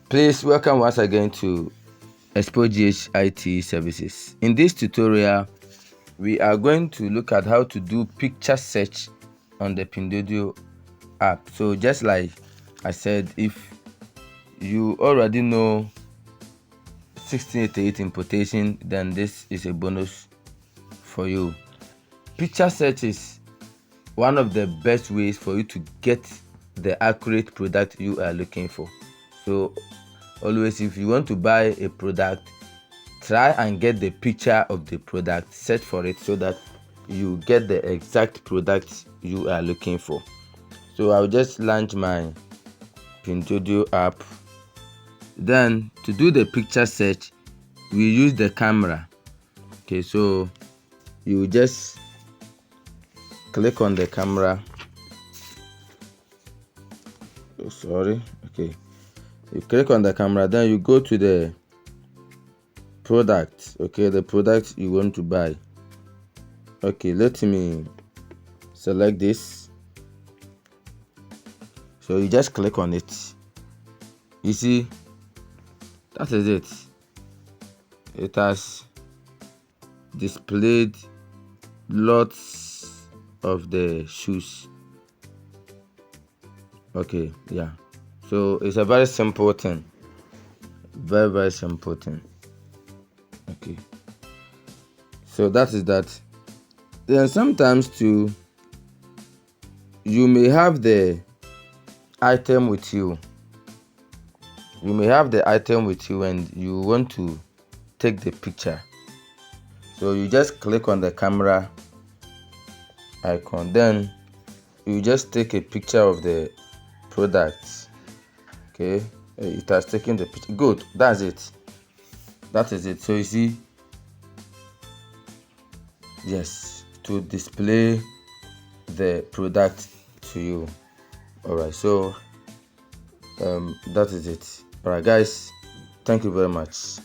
Please welcome once again to Expo GH IT Services. In this tutorial, we are going to look at how to do picture search on the Pinduoduo app. So just like I said, if you already know 1688 importation, then this is a bonus for you. Picture search is one of the best ways for you to get the accurate product you are looking for. So always, if you want to buy a product, try and get the picture of the product, search for it so that you get the exact product you are looking for. So I'll just launch my Pinduoduo app. Then to do the picture search, we use the camera. Okay, so you just click on the camera. Oh, sorry. Okay, you click on the camera, then you go to the product. Okay, the product you want to buy. Okay, let me select this. So you just click on it. You see, that is it. It has displayed lots of the shoes. Okay, yeah, so it's a very simple thing, very simple thing. Okay, so that is that. Then sometimes too, you may have the item with you. You may have the item with you and you want to take the picture. So you just click on the camera icon, then you just take a picture of the product. Okay, it has taken the picture. Good, that's it. That is it. So you see, yes, to display the product to you. All right, so that is it. All right, guys, thank you very much.